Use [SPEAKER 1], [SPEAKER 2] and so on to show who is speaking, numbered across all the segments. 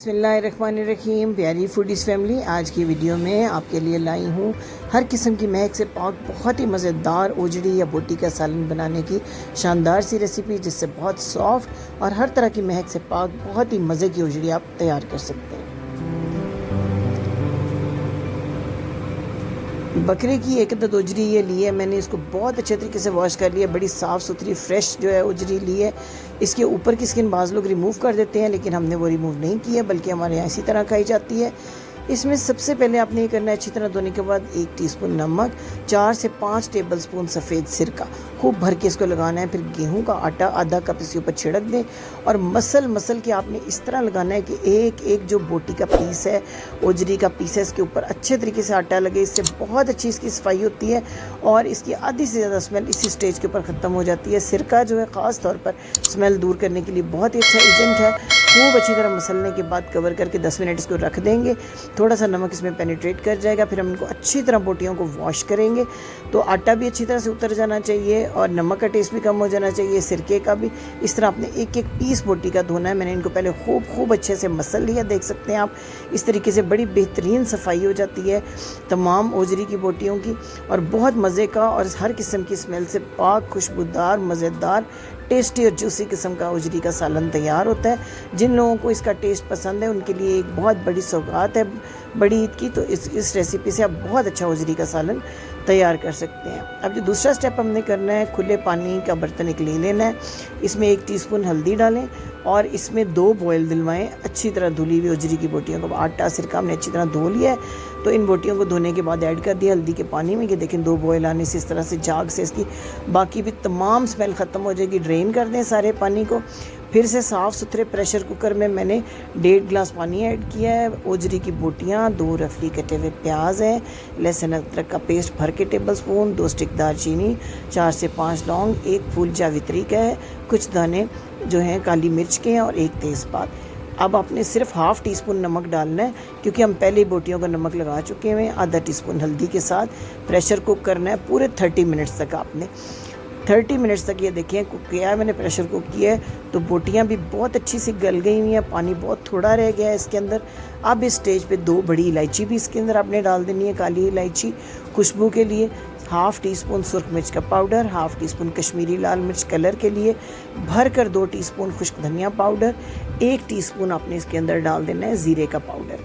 [SPEAKER 1] बिस्मिल्लाहिर्रहमानिर्रहीम। प्यारी foodies family, आज की वीडियो में आपके लिए लाई हूँ हर किस्म की महक से पाक बहुत ही मज़ेदार ओजड़ी या बोटी का सालन बनाने की शानदार सी रेसिपी, जिससे बहुत सॉफ्ट और हर तरह की महक से पाक बहुत ही मज़े की ओजड़ी आप तैयार कर सकते हैं। बकरे की एक अदद ओजरी ये ली है मैंने, इसको बहुत अच्छे तरीके से वॉश कर लिया। बड़ी साफ़ सुथरी फ्रेश जो है ओजरी ली है। इसके ऊपर की स्किन बाज़ लोग रिमूव कर देते हैं, लेकिन हमने वो रिमूव नहीं की है, बल्कि हमारे यहाँ इसी तरह खाई जाती है। इसमें सबसे पहले आपने ये करना है, अच्छी तरह धोने के बाद 1 टीस्पून नमक, 4 से 5 टेबलस्पून सफ़ेद सिरका खूब भर के इसको लगाना है। फिर गेहूं का आटा आधा कप इसके ऊपर छिड़क दें और मसल के आपने इस तरह लगाना है कि एक एक जो बोटी का पीस है, ओजरी का पीस है, इसके ऊपर अच्छे तरीके से आटा लगे। इससे बहुत अच्छी इसकी सफाई होती है और इसकी आधी से ज़्यादा स्मेल इसी स्टेज के ऊपर ख़त्म हो जाती है। सिरका जो है ख़ास तौर पर स्मेल दूर करने के लिए बहुत ही अच्छा एजेंट है। खूब अच्छी तरह मसलने के बाद कवर करके 10 मिनट इसको रख देंगे। थोड़ा सा नमक इसमें पेनिट्रेट कर जाएगा। फिर हम इनको अच्छी तरह बोटियों को वॉश करेंगे, तो आटा भी अच्छी तरह से उतर जाना चाहिए और नमक का टेस्ट भी कम हो जाना चाहिए, सिरके का भी। इस तरह आपने एक एक पीस बोटी का धोना है। मैंने इनको पहले खूब अच्छे से मसल लिया, देख सकते हैं आप। इस तरीके से बड़ी बेहतरीन सफाई हो जाती है तमाम ओजरी की बोटियों की, और बहुत मज़े का और हर किस्म की स्मेल से पाक, खुशबूदार, मज़ेदार, टेस्टी और जूसी किस्म का ओजरी का सालन तैयार होता है। जिन लोगों को इसका टेस्ट पसंद है उनके लिए एक बहुत बड़ी सौगात है बड़ी ईद की। तो इस रेसिपी से आप बहुत अच्छा ओजरी का सालन तैयार कर सकते हैं। अब जो दूसरा स्टेप हमने करना है, खुले पानी का बर्तन एक ले लेना है। इसमें 1 टीस्पून हल्दी डालें और इसमें 2 बॉयल दिलवाएं अच्छी तरह धुली हुई ओजरी की बोटियों को। आटा सिरका हमने अच्छी तरह धो लिया है, तो इन बोटियों को धोने के बाद ऐड कर दिया हल्दी के पानी में। कि देखें 2 बॉयल आने से इस तरह से झाग से इसकी बाकी भी तमाम स्मेल ख़त्म हो जाएगी। ड्रेन कर दें सारे पानी को। फिर से साफ़ सुथरे प्रेशर कुकर में मैंने 1.5 गिलास पानी ऐड किया है। ओजरी की बोटियाँ, 2 रफली कटे हुए प्याज हैं, लहसुन अदरक का पेस्ट भर के टेबलस्पून, 2 स्टिक दालचीनी, 4 से 5 लौंग, 1 फूल जावित्री का है, कुछ दाने जो हैं काली मिर्च के हैं और 1 तेज़पात। अब आपने सिर्फ हाफ़ टीस्पून नमक डालना है, क्योंकि हम पहले ही बोटियों का नमक लगा चुके हैं। आधा टीस्पून हल्दी के साथ प्रेशर कुक करना है पूरे 30 मिनट्स तक। आपने 30 मिनट्स तक ये देखें कुक किया है मैंने, प्रेशर कुक किया है, तो बोटियां भी बहुत अच्छी सी गल गई हुई हैं। पानी बहुत थोड़ा रह गया है इसके अंदर। अब इस स्टेज पे 2 बड़ी इलायची भी इसके अंदर आपने डाल देनी है, काली इलायची खुशबू के लिए। हाफ़ टीस्पून सुरख मिर्च का पाउडर, हाफ़ टीस्पून कश्मीरी लाल मिर्च कलर के लिए, भर कर 2 टीस्पून खुश्क धनिया पाउडर, 1 टीस्पून आपने इसके अंदर डाल देना है ज़ीरे का पाउडर।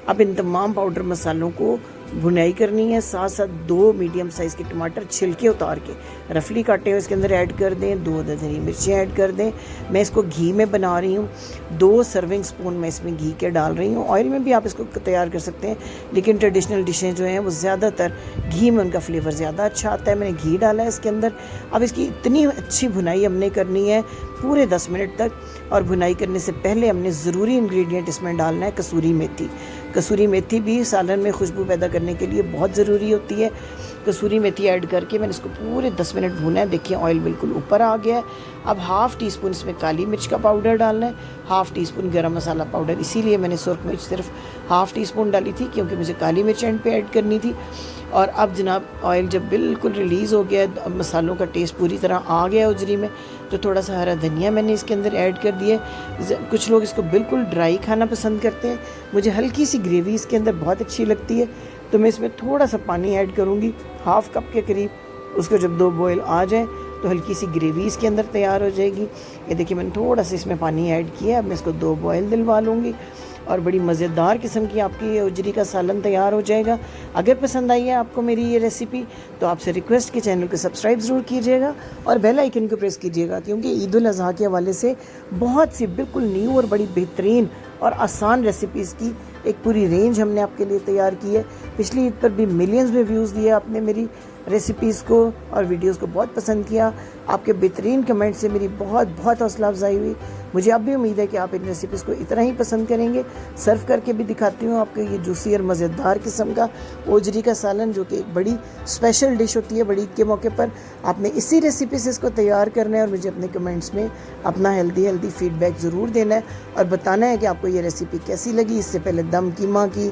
[SPEAKER 1] अब इन तमाम पाउडर मसालों को भुनाई करनी है। साथ साथ 2 मीडियम साइज़ के टमाटर छिलके उतार के रफली काटे हुए इसके अंदर ऐड कर दें। 2 हरी मिर्चें ऐड कर दें। मैं इसको घी में बना रही हूँ, 2 सर्विंग स्पून मैं इसमें घी के डाल रही हूँ। ऑयल में भी आप इसको तैयार कर सकते हैं, लेकिन ट्रेडिशनल डिशें जो हैं वो ज़्यादातर घी में उनका फ्लेवर ज़्यादा अच्छा आता है। मैंने घी डाला है इसके अंदर। अब इसकी इतनी अच्छी भुनाई हमने करनी है पूरे 10 मिनट तक। और भुनाई करने से पहले हमने ज़रूरी इंग्रेडिएंट इसमें डालना है कसूरी मेथी। कसूरी मेथी भी सालन में खुशबू पैदा करने के लिए बहुत ज़रूरी होती है। कसूरी मेथी ऐड करके मैंने इसको पूरे 10 मिनट भूना है। देखिए ऑयल बिल्कुल ऊपर आ गया है। अब हाफ़ टीस्पून इसमें काली मिर्च का पाउडर डालना है, हाफ़ टीस्पून गरम मसाला पाउडर। इसीलिए मैंने सुरख मिर्च सिर्फ हाफ़ टीस्पून डाली थी, क्योंकि मुझे काली मिर्च एंड पे ऐड करनी थी। और अब जनाब ऑयल जब बिल्कुल रिलीज़ हो गया, अब मसालों का टेस्ट पूरी तरह आ गया उजरी में, तो थोड़ा सा हरा धनिया मैंने इसके अंदर ऐड कर दिया। कुछ लोग इसको बिल्कुल ड्राई खाना पसंद करते हैं, मुझे हल्की सी ग्रेवी इसके अंदर बहुत अच्छी लगती है, तो मैं इसमें थोड़ा सा पानी ऐड करूँगी, हाफ़ कप के करीब। उसको जब 2 बॉयल आ जाए तो हल्की सी ग्रेवी इसके अंदर तैयार हो जाएगी। ये देखिए मैंने थोड़ा सा इसमें पानी ऐड किया। अब मैं इसको 2 बॉयल दिलवा लूँगी और बड़ी मज़ेदार किस्म की आपकी ये ओजरी का सालन तैयार हो जाएगा। अगर पसंद आई है आपको मेरी ये रेसिपी, तो आपसे रिक्वेस्ट कि चैनल को सब्सक्राइब ज़रूर कीजिएगा और बेल आइकन को प्रेस कीजिएगा, क्योंकि ईद उल अज़हा के हवाले से बहुत सी बिल्कुल न्यू और बड़ी बेहतरीन और आसान रेसिपीज़ की एक पूरी रेंज हमने आपके लिए तैयार की है। पिछली ईद पर भी मिलियंस में व्यूज़ दिए आपने मेरी रेसिपीज़ को और वीडियोस को बहुत पसंद किया। आपके बेहतरीन कमेंट से मेरी बहुत हौसला अफजाई हुई। मुझे अब भी उम्मीद है कि आप इन रेसिपीज़ को इतना ही पसंद करेंगे। सर्व करके भी दिखाती हूँ आपको ये जूसी और मज़ेदार किस्म का ओजरी का सालन, जो कि एक बड़ी स्पेशल डिश होती है बड़ी ईद के मौके पर। आपने इसी रेसिपी से इसको तैयार करना है और मुझे अपने कमेंट्स में अपना हेल्दी फीडबैक ज़रूर देना है और बताना है कि आपको ये रेसिपी कैसी लगी। इससे पहले दम कीमा की,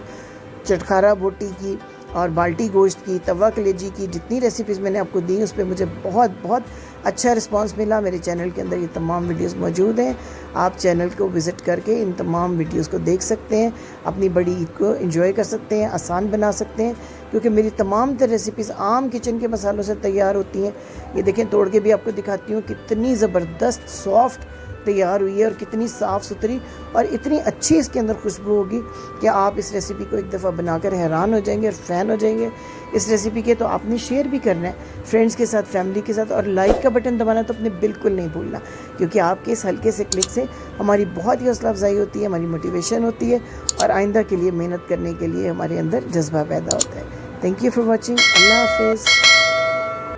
[SPEAKER 1] चटखारा बोटी की और बाल्टी गोश्त की, तवा कलेजी की, जितनी रेसिपीज़ मैंने आपको दी उस पर मुझे बहुत अच्छा रिस्पांस मिला। मेरे चैनल के अंदर ये तमाम वीडियोस मौजूद हैं, आप चैनल को विज़िट करके इन तमाम वीडियोस को देख सकते हैं, अपनी बड़ी ईद को एंजॉय कर सकते हैं, आसान बना सकते हैं, क्योंकि मेरी तमाम तर रेसिपीज़ आम किचन के मसालों से तैयार होती हैं। ये देखें, तोड़ के भी आपको दिखाती हूँ कितनी ज़बरदस्त सॉफ्ट तैयार हुई है और कितनी साफ़ सुथरी और इतनी अच्छी इसके अंदर खुशबू होगी कि आप इस रेसिपी को एक दफ़ा बनाकर हैरान हो जाएंगे और फ़ैन हो जाएंगे इस रेसिपी के। तो आपने शेयर भी करना है फ्रेंड्स के साथ, फैमिली के साथ, और लाइक का बटन दबाना तो अपने बिल्कुल नहीं भूलना, क्योंकि आपके इस हल्के से क्लिक से हमारी बहुत ही हौसला अफजाई होती है, हमारी मोटिवेशन होती है और आइंदा के लिए मेहनत करने के लिए हमारे अंदर जज्बा पैदा होता है। Thank you for watching. अल्लाह हाफिज़।